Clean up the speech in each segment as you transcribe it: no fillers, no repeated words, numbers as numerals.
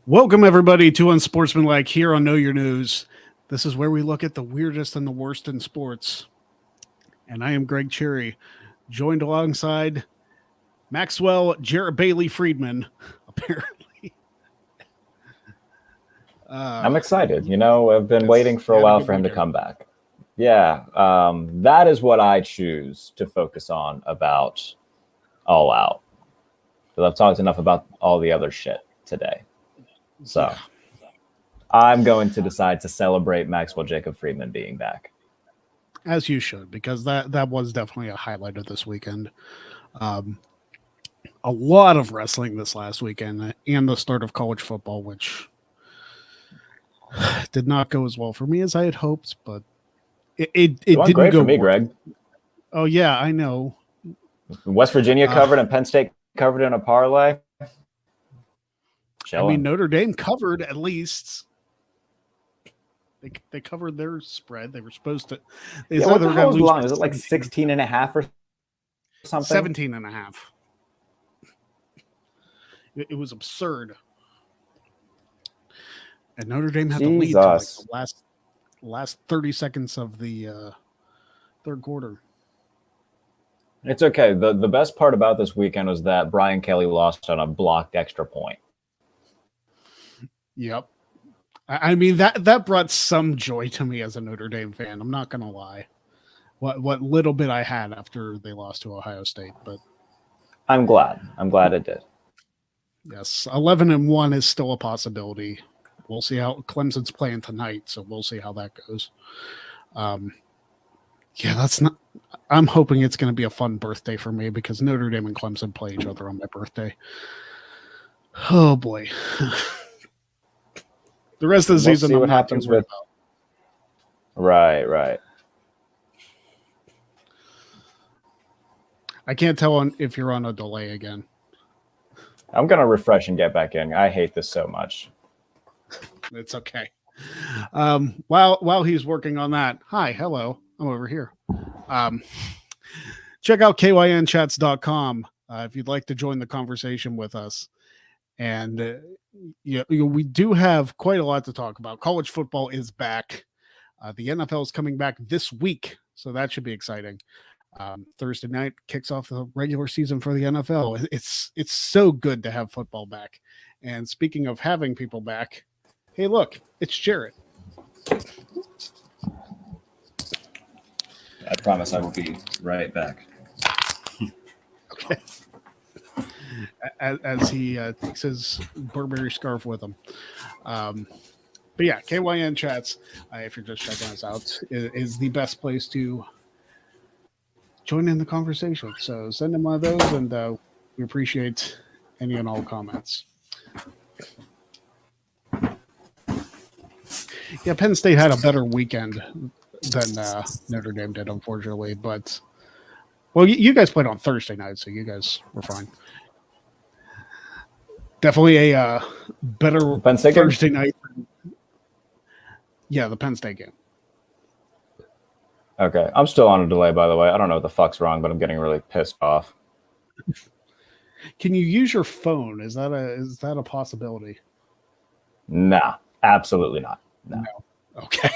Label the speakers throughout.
Speaker 1: Welcome, everybody, to Unsportsmanlike here on Know Your News. This is where we look at the weirdest and the worst in sports. And I am Greg Cherry, joined alongside Maxwell Jarrett Bailey Friedman, apparently.
Speaker 2: I'm excited. I've been waiting for a while for him to come back. Yeah, that is what I choose to focus on about All Out. Because I've talked enough about all the other shit today. So I'm going to decide to celebrate Maxwell Jacob Friedman being back.
Speaker 1: As you should, because that was definitely a highlight of this weekend. A lot of wrestling this last weekend and the start of college football, which did not go as well for me as I had hoped, but it didn't
Speaker 2: great
Speaker 1: go
Speaker 2: for me, Greg.
Speaker 1: Oh, yeah, I know.
Speaker 2: West Virginia covered and Penn State covered in a parlay.
Speaker 1: I mean, Notre Dame covered at least. They covered their spread. They were supposed to.
Speaker 2: What the hell was the line? Is it like 16 and a half or something?
Speaker 1: 17 and a half. It was absurd. And Notre Dame had the lead to like the last 30 seconds of the third quarter.
Speaker 2: It's okay. The best part about this weekend was that Brian Kelly lost on a blocked extra point.
Speaker 1: Yep. I mean, that brought some joy to me as a Notre Dame fan. I'm not going to lie. What little bit I had after they lost to Ohio State, but
Speaker 2: I'm glad it did.
Speaker 1: Yes, 11-1 is still a possibility. We'll see how Clemson's playing tonight, so we'll see how that goes. I'm hoping it's going to be a fun birthday for me because Notre Dame and Clemson play each other on my birthday. Oh boy. The rest of the season,
Speaker 2: see what happens with. Right.
Speaker 1: I can't tell if you're on a delay again.
Speaker 2: I'm gonna refresh and get back in. I hate this so much.
Speaker 1: It's okay. While he's working on that, hello, I'm over here. Check out kynchats.com if you'd like to join the conversation with us. And we do have quite a lot to talk about. College football is back. The NFL is coming back this week, so that should be exciting. Thursday night kicks off the regular season for the NFL. It's so good to have football back. And speaking of having people back, hey, look, it's Jarrett.
Speaker 2: I promise I will be right back.
Speaker 1: Okay. As he takes his Burberry scarf with him. But yeah, KYN Chats, if you're just checking us out, is the best place to join in the conversation. So send in one of those, and we appreciate any and all comments. Yeah, Penn State had a better weekend than Notre Dame did, unfortunately. But, well, you guys played on Thursday night, so you guys were fine. Definitely a better Thursday night. Yeah, the Penn State game.
Speaker 2: Okay. I'm still on a delay, by the way. I don't know what the fuck's wrong, but I'm getting really pissed off.
Speaker 1: Can you use your phone? Is that a possibility?
Speaker 2: Nah, absolutely not. No.
Speaker 1: Okay.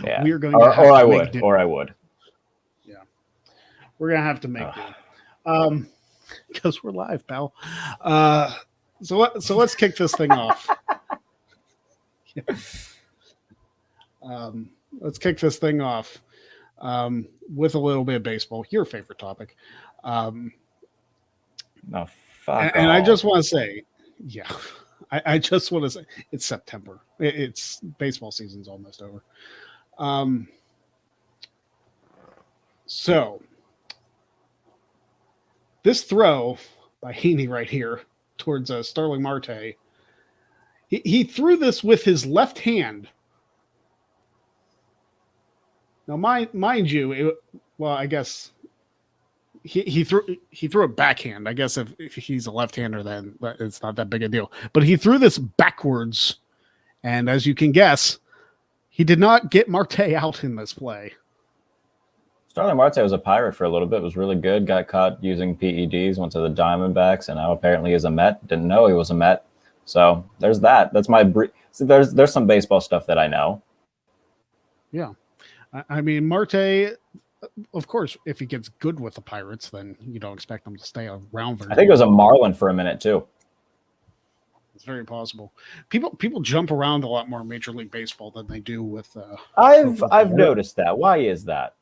Speaker 2: Yeah.
Speaker 1: We're going
Speaker 2: or I would.
Speaker 1: Yeah. We're going to have to make it. Because we're live, pal. So let's kick this thing off. Let's kick this thing off with a little bit of baseball. Your favorite topic.
Speaker 2: No, fuck.
Speaker 1: And I just want to say, yeah, I just want to say it's September. It's baseball season's almost over. So this throw by Heaney right here towards Starling Marte, he threw this with his left hand. Now, mind you, I guess he threw it backhand. I guess if he's a left-hander, then it's not that big a deal. But he threw this backwards, and as you can guess, he did not get Marte out in this play.
Speaker 2: Starling Marte was a Pirate for a little bit. Was really good. Got caught using PEDs. Went to the Diamondbacks, and now apparently is a Met. Didn't know he was a Met. So there's that. That's my so there's some baseball stuff that I know.
Speaker 1: Yeah. I mean, Marte, of course, if he gets good with the Pirates, then you don't expect him to stay around very long.
Speaker 2: I think it was a Marlin for a minute too.
Speaker 1: It's very possible. People jump around a lot more in Major League Baseball than they do with.
Speaker 2: I've noticed that. Why is that?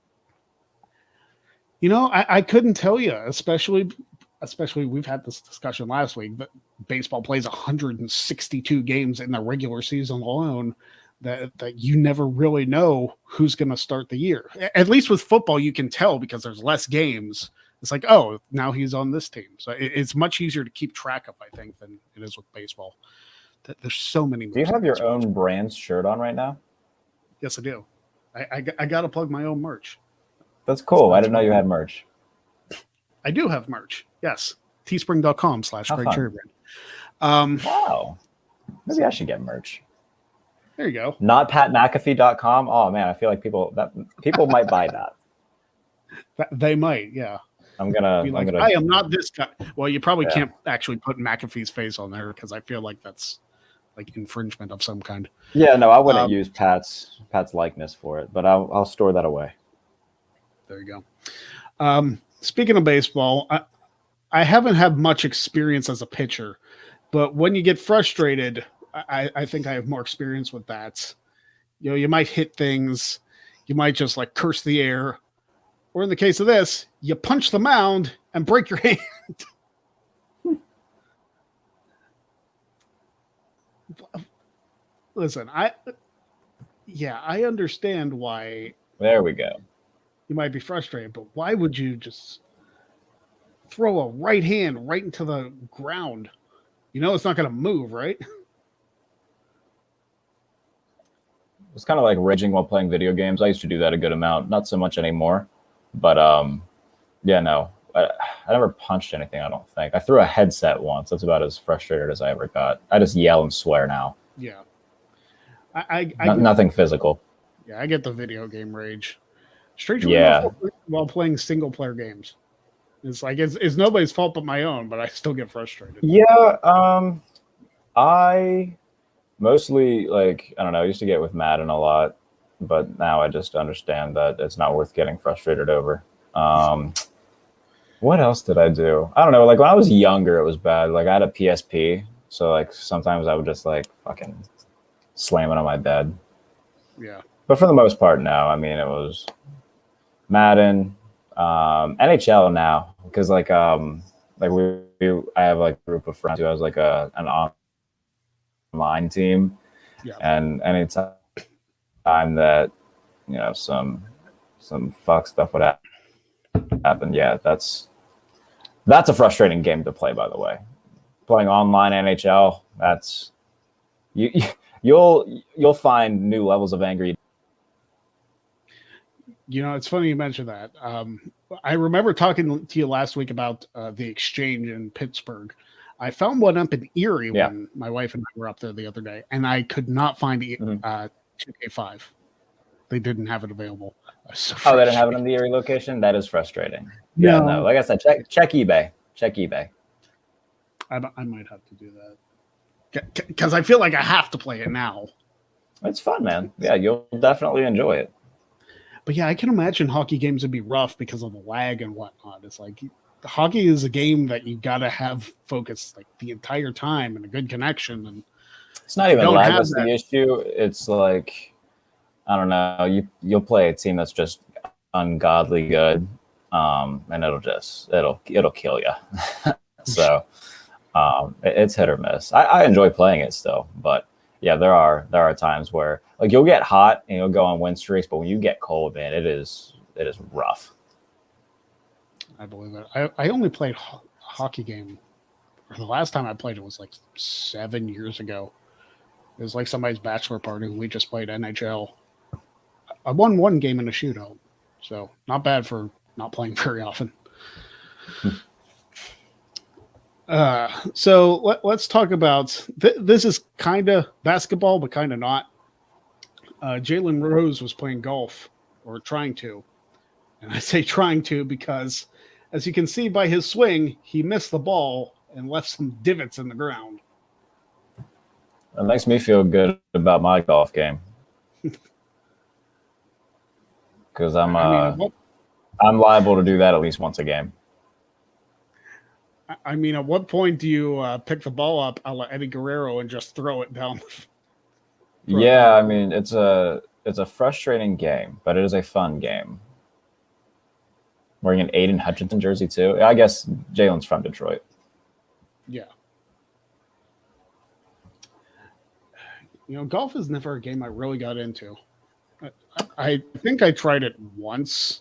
Speaker 1: You know, I couldn't tell you, especially we've had this discussion last week, but baseball plays 162 games in the regular season alone. That you never really know who's going to start the year. At least with football, you can tell because there's less games. It's like, oh, now he's on this team. So it's much easier to keep track of, I think, than it is with baseball. There's so many.
Speaker 2: Do you have your own brand's shirt on right now?
Speaker 1: Yes, I do. I got to plug my own merch.
Speaker 2: That's cool. I didn't know you had merch.
Speaker 1: I do have merch. Yes. teespring.com/GregCherrybrand.
Speaker 2: Wow. Maybe I should get merch.
Speaker 1: There you go.
Speaker 2: Not patmcafee.com. Oh man, I feel like people might buy that.
Speaker 1: They might, yeah.
Speaker 2: I'm gonna
Speaker 1: I am not this guy. Well, you probably can't actually put McAfee's face on there because I feel like that's like infringement of some kind.
Speaker 2: Yeah, no, I wouldn't use Pat's likeness for it, but I'll store that away.
Speaker 1: There you go. Speaking of baseball, I haven't had much experience as a pitcher, but when you get frustrated, I think I have more experience with that. You know, you might hit things, you might just like curse the air, or in the case of this, you punch the mound and break your hand. Listen, I understand why.
Speaker 2: There we go.
Speaker 1: You might be frustrated, but why would you just throw a right hand right into the ground? You know it's not going to move, right?
Speaker 2: It's kind of like raging while playing video games. I used to do that a good amount, not so much anymore. But yeah, no, I never punched anything. I don't think I threw a headset once. That's about as frustrated as I ever got. I just yell and swear now.
Speaker 1: Yeah,
Speaker 2: nothing physical.
Speaker 1: Yeah, I get the video game rage. Straight while playing single player games. It's like it's nobody's fault but my own, but I still get frustrated.
Speaker 2: Yeah, I mostly I don't know. I used to get with Madden a lot, but now I just understand that it's not worth getting frustrated over. What else did I do? I don't know. Like when I was younger, it was bad. Like I had a PSP, so like sometimes I would just like fucking slam it on my bed.
Speaker 1: Yeah.
Speaker 2: But for the most part, no. I mean, it was Madden, NHL now, because I have like a group of friends who has like an online team, and anytime that some fuck stuff would happen, yeah, that's a frustrating game to play. By the way, playing online NHL, that's you'll find new levels of angry.
Speaker 1: You know, it's funny you mentioned that. I remember talking to you last week about the exchange in Pittsburgh. I found one up in Erie when my wife and I were up there the other day, and I could not find 2K5. They didn't have it available. So
Speaker 2: they didn't have it in the Erie location? That is frustrating. Yeah, no. Like I said, check eBay. Check eBay.
Speaker 1: I might have to do that because I feel like I have to play it now.
Speaker 2: It's fun, man. Yeah, you'll definitely enjoy it.
Speaker 1: But yeah, I can imagine hockey games would be rough because of the lag and whatnot. It's like hockey is a game that you got to have focus like the entire time and a good connection. And
Speaker 2: it's not even lag that's the issue. It's like, I don't know. You'll play a team that's just ungodly good, and it'll kill you. So it's hit or miss. I enjoy playing it still, but yeah, there are times where like you'll get hot and you'll go on win streaks, but when you get cold, man, it is rough.
Speaker 1: I believe it. I only played hockey game. The last time I played it was like 7 years ago. It was like somebody's bachelor party and we just played NHL. I won one game in a shootout, so not bad for not playing very often. So let's talk about this is kind of basketball, but kind of not. Jalen Rose was playing golf, or trying to. And I say trying to because, as you can see by his swing, he missed the ball and left some divots in the ground.
Speaker 2: It makes me feel good about my golf game because I'm liable to do that at least once a game.
Speaker 1: I mean, at what point do you pick the ball up a la Eddie Guerrero and just throw it down?
Speaker 2: Yeah, I mean, it's a frustrating game, but it is a fun game. Wearing an Aiden Hutchinson jersey too. I guess Jalen's from Detroit.
Speaker 1: Yeah. You know, golf is never a game I really got into. I think I tried it once,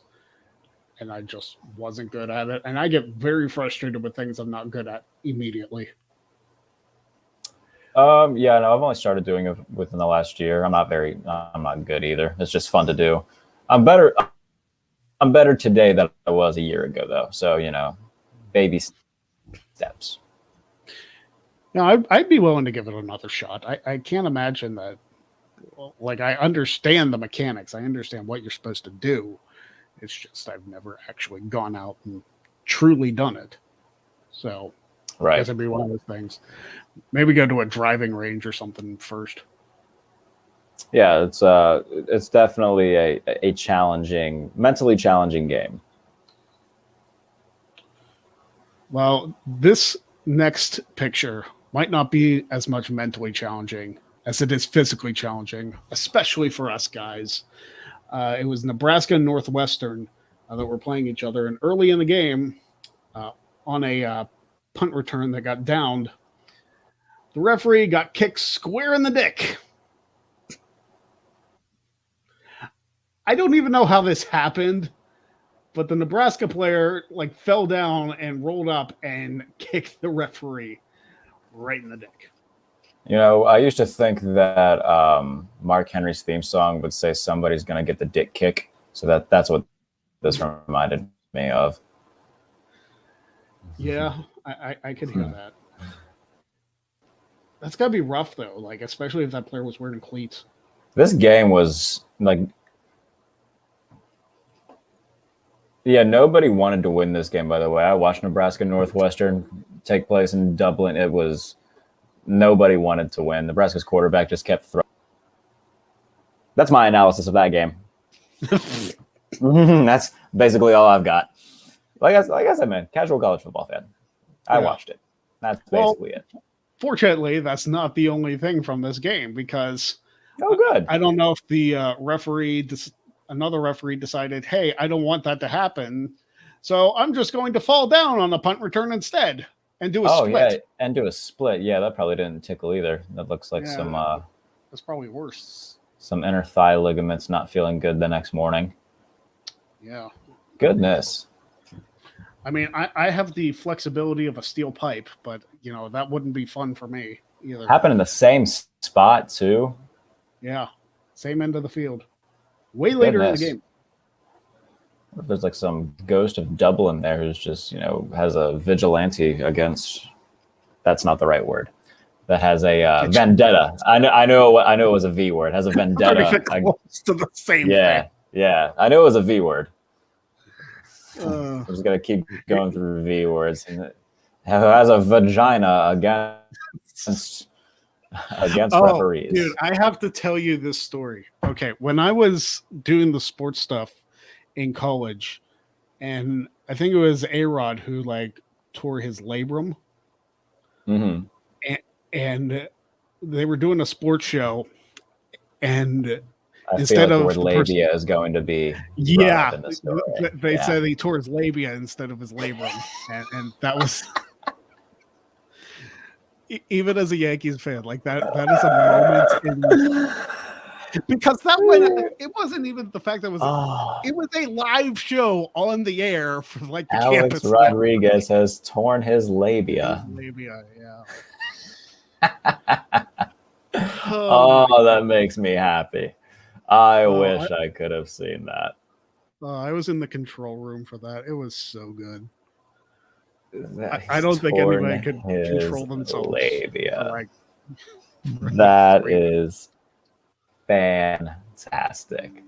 Speaker 1: and I just wasn't good at it. And I get very frustrated with things I'm not good at immediately.
Speaker 2: Yeah, no, I've only started doing it within the last year. I'm not good either. It's just fun to do. I'm better today than I was a year ago, though. So, you know, baby steps.
Speaker 1: No, I'd be willing to give it another shot. I can't imagine that. Like, I understand the mechanics. I understand what you're supposed to do. It's just I've never actually gone out and truly done it. So,
Speaker 2: right.
Speaker 1: I guess it'd be one of those things. Maybe go to a driving range or something first.
Speaker 2: Yeah, it's definitely a mentally challenging game.
Speaker 1: Well, this next picture might not be as much mentally challenging as it is physically challenging, especially for us guys. It was Nebraska and Northwestern that were playing each other, and early in the game, on a punt return that got downed, the referee got kicked square in the dick. I don't even know how this happened, but the Nebraska player fell down and rolled up and kicked the referee right in the dick.
Speaker 2: You know, I used to think that Mark Henry's theme song would say somebody's going to get the dick kick. So that's what this reminded me of.
Speaker 1: Yeah, I could hear that. That's got to be rough, though, especially if that player was wearing cleats.
Speaker 2: This game was yeah, nobody wanted to win this game, by the way. I watched Nebraska Northwestern take place in Dublin. It was nobody wanted to win. Nebraska's quarterback just kept throwing. That's my analysis of that game. That's basically all I've got. Like I said, man, casual college football fan. I watched it. That's basically it.
Speaker 1: Fortunately, that's not the only thing from this game because
Speaker 2: good.
Speaker 1: I don't know if the another referee decided, hey, I don't want that to happen, so I'm just going to fall down on a punt return instead and do a split.
Speaker 2: Yeah, and do a split. Yeah, that probably didn't tickle either. That looks like some.
Speaker 1: That's probably worse.
Speaker 2: Some inner thigh ligaments not feeling good the next morning.
Speaker 1: Yeah.
Speaker 2: Goodness.
Speaker 1: I mean, I have the flexibility of a steel pipe, but, you know, that wouldn't be fun for me either.
Speaker 2: Happened in the same spot, too?
Speaker 1: Yeah. Same end of the field. Way later in the game.
Speaker 2: There's some ghost of Dublin there who's just, has a vigilante against. That's not the right word. That has a vendetta. I know it was a V word. Has a vendetta.
Speaker 1: Close to the same thing.
Speaker 2: Yeah. I know it was a V word. I'm just gonna keep going through V words. And it has a vagina against referees.
Speaker 1: Dude, I have to tell you this story. Okay, when I was doing the sports stuff in college, and I think it was A-Rod who tore his labrum.
Speaker 2: Mm-hmm.
Speaker 1: And they were doing a sports show, and
Speaker 2: instead of the word labia is going to be
Speaker 1: they said he tore his labia instead of his labrum, and that was even as a Yankees fan, that is a moment because that went. It wasn't even the fact that it was a live show on the air for the
Speaker 2: Alex
Speaker 1: campus.
Speaker 2: Rodriguez has torn his labia.
Speaker 1: Yeah.
Speaker 2: That makes me happy. I wish I could have seen that.
Speaker 1: I was in the control room for that. It was so good. I don't think anybody could control themselves.
Speaker 2: Labia. That is fantastic.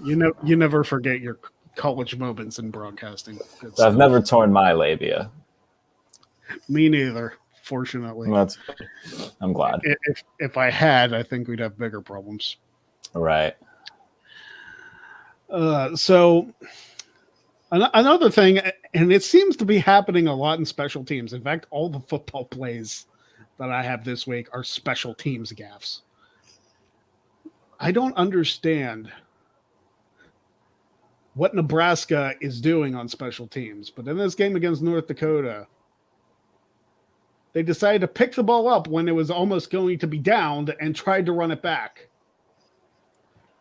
Speaker 1: You never forget your college moments in broadcasting.
Speaker 2: I've never torn my labia.
Speaker 1: Me neither, fortunately.
Speaker 2: That's I'm glad.
Speaker 1: If I had, I think we'd have bigger problems.
Speaker 2: Right.
Speaker 1: So another thing, and it seems to be happening a lot in special teams. In fact, all the football plays that I have this week are special teams gaffes. I don't understand what Nebraska is doing on special teams, but in this game against North Dakota, they decided to pick the ball up when it was almost going to be downed and tried to run it back.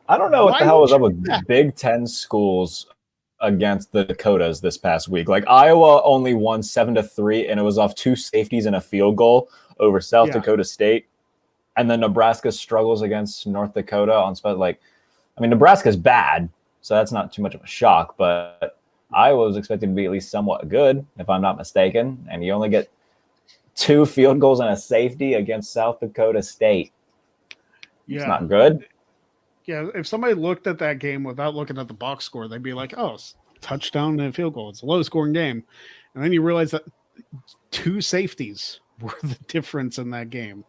Speaker 2: I don't know what the hell was up with Big Ten schools against the Dakotas this past week. Like Iowa only won 7-3, and it was off 2 safeties and a field goal over South Dakota State. And then Nebraska struggles against North Dakota on spot. Like, I mean, Nebraska's bad, so that's not too much of a shock. But Iowa was expected to be at least somewhat good, if I'm not mistaken. And you only get 2 field goals and a safety against South Dakota State. Yeah. It's not good.
Speaker 1: Yeah, if somebody looked at that game without looking at the box score, they'd be like, oh, touchdown and a field goal. It's a low-scoring game. And then you realize that 2 safeties were the difference in that game.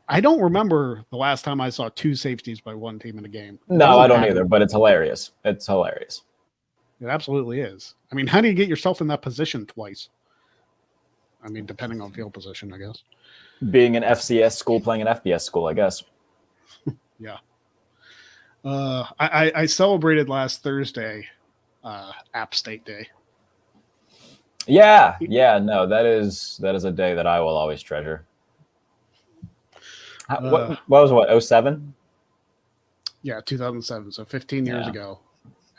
Speaker 1: I don't remember the last time I saw 2 safeties by one team in a game.
Speaker 2: No, I don't either, but it's hilarious. It's hilarious.
Speaker 1: It absolutely is. I mean, how do you get yourself in that position twice? I mean, depending on field position, I guess.
Speaker 2: Being an FCS school, playing an FBS school, I guess.
Speaker 1: Yeah. I celebrated last Thursday, App State Day.
Speaker 2: Yeah. No, that is a day that I will always treasure. What was 07?
Speaker 1: Yeah, 2007. So 15 years ago,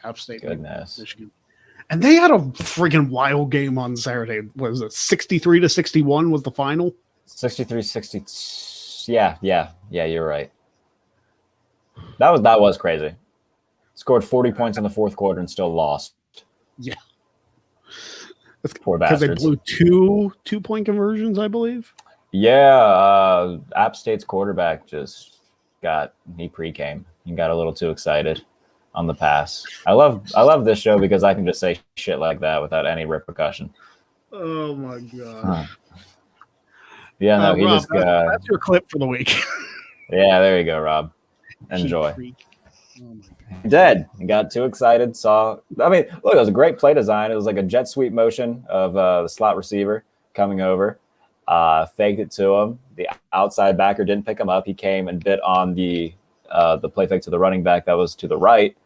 Speaker 1: App State.
Speaker 2: Goodness.
Speaker 1: Michigan. And they had a friggin' wild game on Saturday. What was it? 63-61 was the final.
Speaker 2: 63-60. Yeah. You're right. That was crazy. Scored 40 points in the fourth quarter and still lost.
Speaker 1: Yeah.
Speaker 2: Poor bastards.
Speaker 1: Because they blew 2-point conversions, I believe.
Speaker 2: Yeah, App State's quarterback just pre-came. He got a little too excited on the pass. I love this show because I can just say shit like that without any repercussion.
Speaker 1: Oh my god.
Speaker 2: Yeah, no, he
Speaker 1: Rob,
Speaker 2: just
Speaker 1: that's your clip for the week.
Speaker 2: Yeah, there you go, Rob. Enjoy.
Speaker 1: Oh
Speaker 2: He did. He got too excited. Look, it was a great play design. It was like a jet sweep motion of the slot receiver coming over. Faked it to him. The outside backer didn't pick him up. He came and bit on the play fake to the running back that was to the right.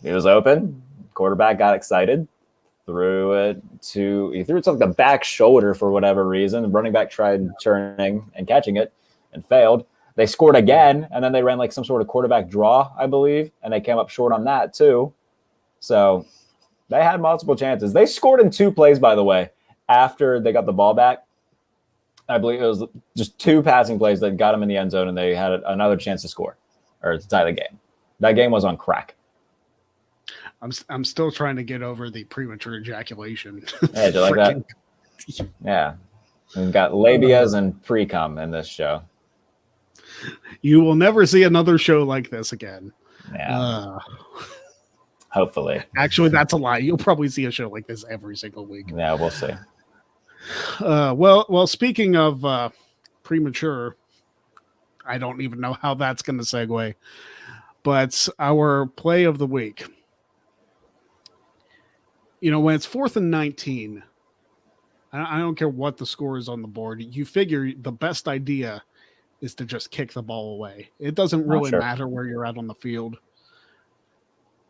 Speaker 2: It was open. Quarterback got excited. Threw it to the back shoulder for whatever reason. The running back tried turning and catching it and failed. They scored again, and then they ran like some sort of quarterback draw, I believe, and they came up short on that too. So they had multiple chances. They scored in 2 plays, by the way, after they got the ball back. I believe it was just 2 passing plays that got them in the end zone, and they had another chance to score or to tie the game. That game was on crack.
Speaker 1: I'm still trying to get over the premature ejaculation.
Speaker 2: Yeah, do you like that? Yeah. We've got labias and pre-cum in this show.
Speaker 1: You will never see another show like this again.
Speaker 2: Yeah. Hopefully.
Speaker 1: Actually, that's a lie. You'll probably see a show like this every single week.
Speaker 2: Yeah, we'll see.
Speaker 1: Well, speaking of premature, I don't even know how that's going to segue, but our play of the week. You know, when it's 4th and 19, I don't care what the score is on the board. You figure the best idea is to just kick the ball away. It doesn't really matter where you're at on the field.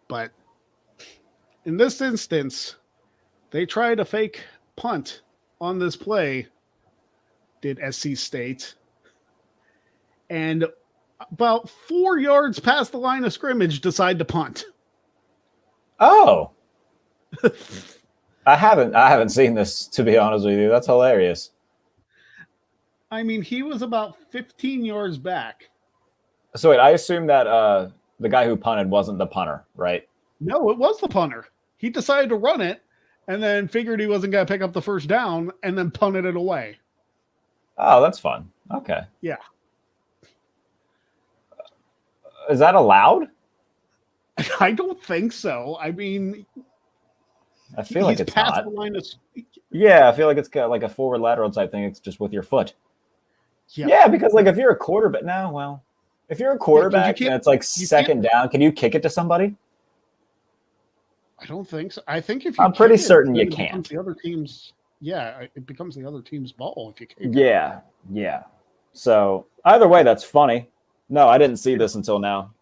Speaker 1: But in this instance, they tried a fake punt on this play, did SC State. And about 4 yards past the line of scrimmage, decide to punt.
Speaker 2: Oh. I haven't seen this, to be honest with you. That's hilarious.
Speaker 1: I mean, he was about 15 yards back.
Speaker 2: So wait, I assume that the guy who punted wasn't the punter, right?
Speaker 1: No, it was the punter. He decided to run it and then figured he wasn't going to pick up the first down and then punted it away.
Speaker 2: Oh, that's fun. Okay.
Speaker 1: Yeah.
Speaker 2: Is that allowed?
Speaker 1: I don't think so. I mean,
Speaker 2: I feel like it's
Speaker 1: past
Speaker 2: not.
Speaker 1: The line of,
Speaker 2: yeah, I feel like it's got like a forward lateral type thing. It's just with your foot.
Speaker 1: yeah,
Speaker 2: Yeah, because like if you're a quarterback now, well, if you're a quarterback and it's like second down, can you kick it to somebody?
Speaker 1: I don't think so. I think if you
Speaker 2: I'm pretty
Speaker 1: kick it,
Speaker 2: certain you
Speaker 1: it
Speaker 2: can't.
Speaker 1: becomes the other team's. Yeah, it becomes the other team's ball if you kick it.
Speaker 2: Yeah. So either way, that's funny. No, I didn't see this until now.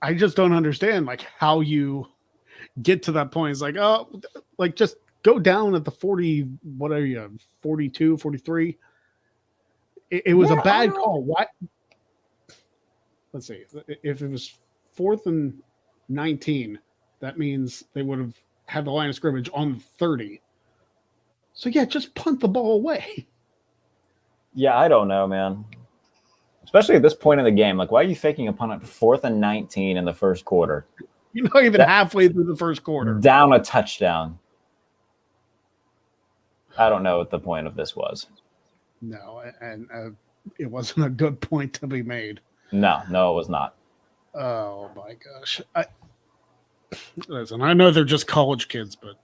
Speaker 1: I just don't understand like how you get to that point. It's like, oh, like just go down at the 40, what are you, 42, 43? It was a bad call. Why? Let's see. If it was 4th and 19, that means they would have had the line of scrimmage on 30. So yeah, just punt the ball away.
Speaker 2: Yeah, I don't know, man. Especially at this point in the game. Like, why are you faking a punt at 4th and 19 in the first quarter?
Speaker 1: You're not even halfway through the first quarter.
Speaker 2: Down a touchdown. I don't know what the point of this was.
Speaker 1: No, and it wasn't a good point to be made.
Speaker 2: No, it was not.
Speaker 1: Oh my gosh! Listen, I know they're just college kids, but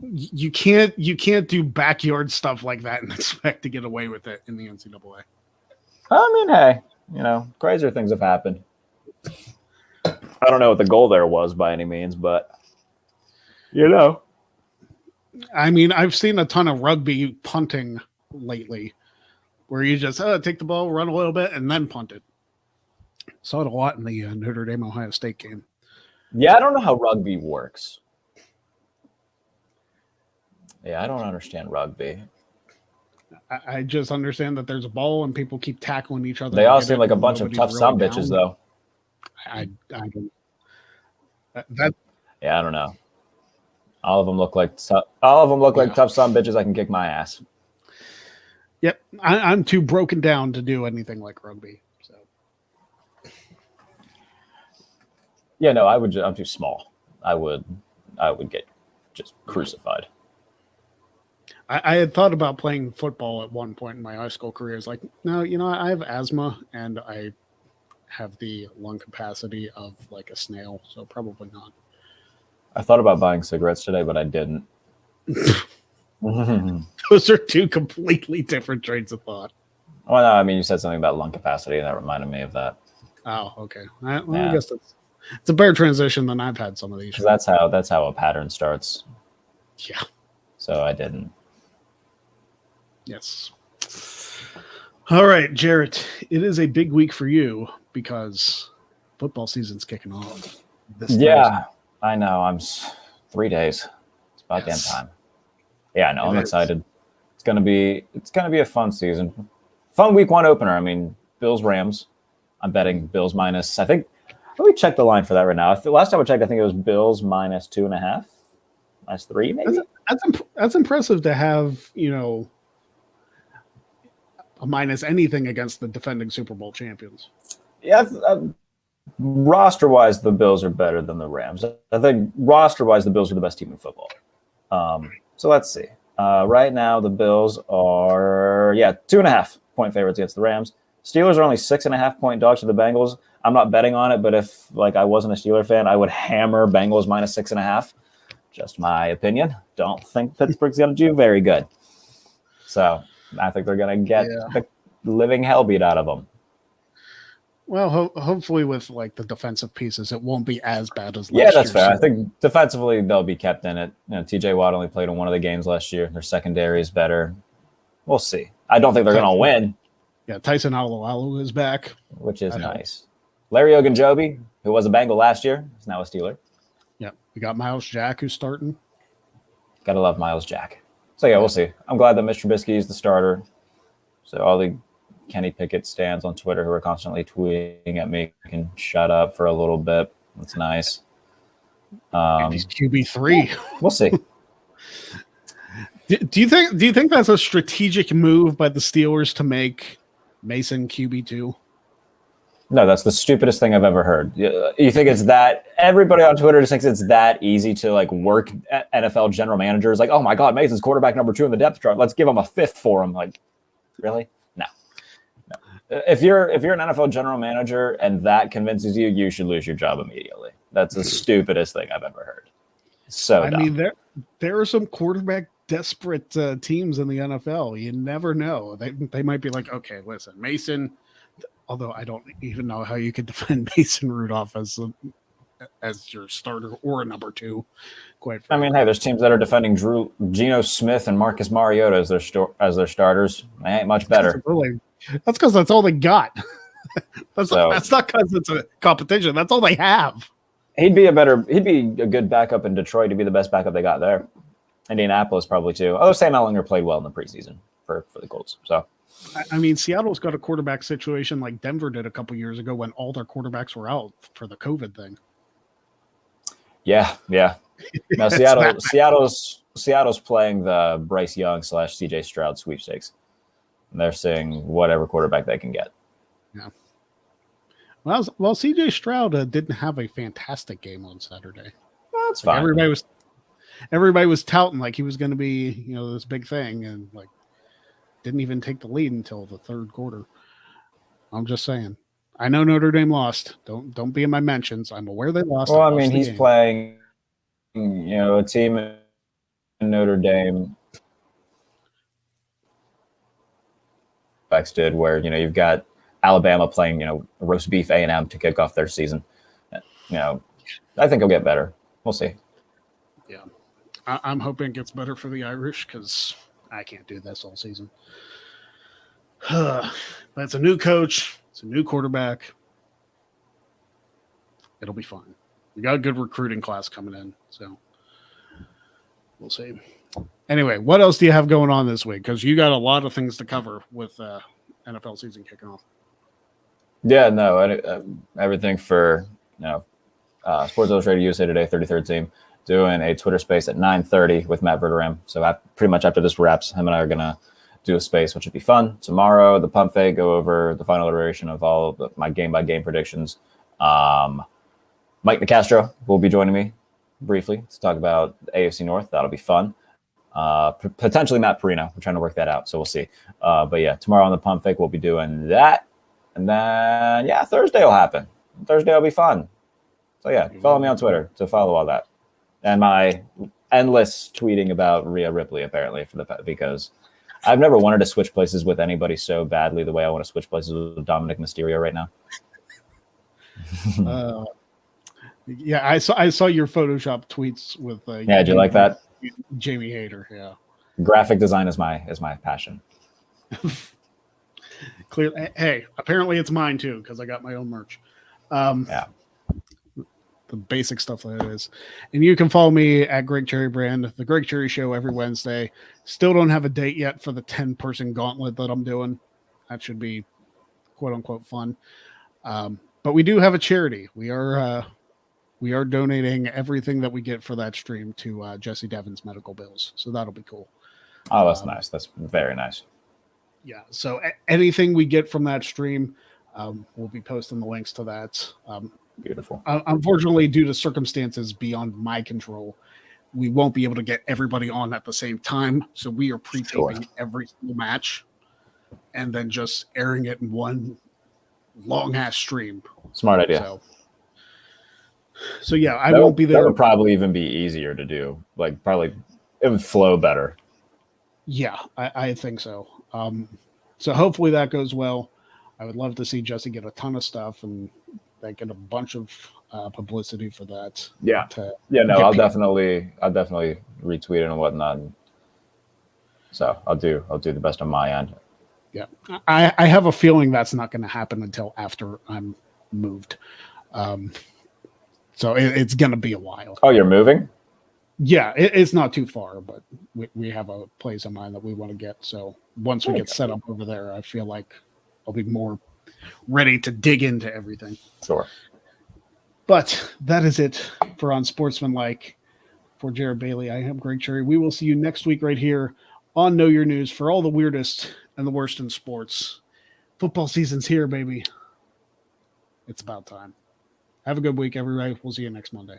Speaker 1: you can't do backyard stuff like that and expect to get away with it in the NCAA.
Speaker 2: I mean, hey, crazier things have happened. I don't know what the goal there was by any means, but
Speaker 1: I mean, I've seen a ton of rugby punting lately, where you just take the ball, run a little bit, and then punt it. Saw it a lot in the Notre Dame Ohio State game.
Speaker 2: Yeah, I don't know how rugby works. Yeah, I don't understand rugby.
Speaker 1: I just understand that there's a ball and people keep tackling each other.
Speaker 2: They all seem like a bunch of tough son bitches, though.
Speaker 1: I don't.
Speaker 2: Yeah, I don't know. All of them look like tough son bitches. I can kick my ass.
Speaker 1: Yep, I'm too broken down to do anything like rugby. So.
Speaker 2: Yeah, no, I'm too small. I would get just crucified.
Speaker 1: I had thought about playing football at one point in my high school career. It's like, no, I have asthma and I have the lung capacity of like a snail, so probably not.
Speaker 2: I thought about buying cigarettes today, but I didn't.
Speaker 1: Those are two completely different trains of thought.
Speaker 2: Well, no, I mean, you said something about lung capacity, and that reminded me of that.
Speaker 1: Oh, okay. I guess it's a better transition than I've had some of these.
Speaker 2: That's how a pattern starts.
Speaker 1: Yeah.
Speaker 2: So I didn't.
Speaker 1: Yes. All right, Jarrett. It is a big week for you because football season's kicking off.
Speaker 2: Thursday. I know. I'm 3 days. It's about damn time. Yeah, I know. I'm excited. It's gonna be a fun season. Fun week 1 opener. I mean, Bills Rams. I'm betting Bills minus. I think. Let me check the line for that right now. Last time I checked, I think it was Bills minus 2.5, minus 3, maybe.
Speaker 1: That's impressive to have. A minus anything against the defending Super Bowl champions.
Speaker 2: Yeah, roster-wise, the Bills are better than the Rams. I think roster-wise, the Bills are the best team in football. So let's see. Right now, the Bills are 2.5 point favorites against the Rams. Steelers are only 6.5 point dogs to the Bengals. I'm not betting on it, but if I wasn't a Steeler fan, I would hammer Bengals minus 6.5. Just my opinion. Don't think Pittsburgh's going to do very good. So I think they're going to get the living hell beat out of them.
Speaker 1: Well, hopefully with the defensive pieces, it won't be as bad as last year.
Speaker 2: Yeah, that's fair. I think defensively they'll be kept in it. TJ Watt only played in one of the games last year. Their secondary is better. We'll see. I don't think they're going to win.
Speaker 1: Yeah, Tyson Alualu is back,
Speaker 2: which is nice. Larry Ogunjobi, who was a Bengal last year, is now a Steeler.
Speaker 1: Yeah, we got Miles Jack who's starting.
Speaker 2: Gotta love Miles Jack. So we'll see. I'm glad that Mr. Trubisky is the starter. So all the Kenny Pickett stands on Twitter who are constantly tweeting at me can shut up for a little bit. That's nice.
Speaker 1: He's QB3.
Speaker 2: We'll see.
Speaker 1: Do you think that's a strategic move by the Steelers to make Mason QB2?
Speaker 2: No, that's the stupidest thing I've ever heard. You think it's that? Everybody on Twitter just thinks it's that easy to work at NFL general managers. Like, oh my God, Mason's quarterback number 2 in the depth chart. Let's give him a 5th for him. Like, really? No. If you're an NFL general manager and that convinces you, you should lose your job immediately. That's the stupidest thing I've ever heard. So dumb.
Speaker 1: I mean, there are some quarterback desperate teams in the NFL. You never know. They might be like, okay, listen, Mason. Although I don't even know how you could defend Mason Rudolph as your starter or a number 2. Quite frankly.
Speaker 2: I mean, hey, there's teams that are defending Geno Smith and Marcus Mariota as their starters. They ain't much better.
Speaker 1: That's because that's all they got. That's not because it's a competition. That's all they have.
Speaker 2: He'd be a good backup in Detroit. He'd be the best backup they got there. Indianapolis probably too. Although Sam Ehlinger played well in the preseason for the Colts. So,
Speaker 1: I mean, Seattle's got a quarterback situation like Denver did a couple years ago when all their quarterbacks were out for the COVID thing.
Speaker 2: Yeah. Now Seattle's playing the Bryce Young / CJ Stroud sweepstakes. And they're saying whatever quarterback they can get.
Speaker 1: Yeah. Well, CJ Stroud didn't have a fantastic game on Saturday.
Speaker 2: Well, that's fine.
Speaker 1: Everybody was touting like he was going to be, this big thing, and like didn't even take the lead until the third quarter. I'm just saying. I know Notre Dame lost. Don't be in my mentions. I'm aware they lost.
Speaker 2: Well, I mean, he's playing, a team in Notre Dame. Did where you've got Alabama playing roast beef A&M to kick off their season. I think he'll get better. We'll see.
Speaker 1: Yeah, I'm hoping it gets better for the Irish because I can't do this all season. But it's a new coach. It's a new quarterback. It'll be fun. We got a good recruiting class coming in, so we'll see. Anyway, what else do you have going on this week? Because you got a lot of things to cover with NFL season kicking off.
Speaker 2: Yeah, no, everything for Sports Illustrated USA Today 33rd team doing a Twitter space at 9:30 with Matt Verderame. So pretty much after this wraps, him and I are gonna do a space, which would be fun. Tomorrow, the Punt Fake, go over the final iteration of all of my game-by-game predictions. Mike Nicastro will be joining me briefly to talk about the AFC North. That'll be fun. Potentially Matt Perino. We're trying to work that out, so we'll see. But yeah, tomorrow on the Punt Fake, we'll be doing that. And then, Thursday will happen. Thursday will be fun. So yeah, follow me on Twitter to follow all that. And my endless tweeting about Rhea Ripley, apparently, because I've never wanted to switch places with anybody so badly the way I want to switch places with Dominic Mysterio right now.
Speaker 1: Yeah, I saw your Photoshop tweets with.
Speaker 2: Did you like that?
Speaker 1: Jamie Hayter, yeah.
Speaker 2: Graphic design is my passion.
Speaker 1: Clearly, hey, apparently it's mine too because I got my own merch.
Speaker 2: Yeah.
Speaker 1: The basic stuff that it is. And you can follow me at Greg Cherry Brand, the Greg Cherry Show every Wednesday. Still don't have a date yet for the 10-person gauntlet that I'm doing. That should be quote unquote fun. But we do have a charity. We are donating everything that we get for that stream to Jesse Devin's medical bills. So that'll be cool.
Speaker 2: Oh, that's nice. That's very nice.
Speaker 1: Yeah. So anything we get from that stream, we'll be posting the links to that.
Speaker 2: Beautiful.
Speaker 1: Unfortunately, due to circumstances beyond my control, we won't be able to get everybody on at the same time. So we are pre-taping every single match and then just airing it in one long-ass stream.
Speaker 2: Smart idea.
Speaker 1: So yeah, I won't be there.
Speaker 2: That would probably even be easier to do. Like, probably it would flow better.
Speaker 1: Yeah, I think so. So hopefully that goes well. I would love to see Jesse get a ton of stuff and they get a bunch of publicity for that.
Speaker 2: Yeah. I'll definitely retweet it and whatnot. So I'll do the best on my end.
Speaker 1: Yeah, I have a feeling that's not going to happen until after I'm moved. So it's going to be a while.
Speaker 2: Oh, you're moving?
Speaker 1: Yeah, it's not too far, but we have a place in mind that we want to get. So once we get set up over there, I feel like I'll be more ready to dig into everything.
Speaker 2: Sure.
Speaker 1: But that is it for Unsportsmanlike. For Jarrett Bailey, I am Greg Cherry. We will see you next week right here on Know Your News for all the weirdest and the worst in sports. Football season's here, baby. It's about time. Have a good week, everybody. We'll see you next Monday.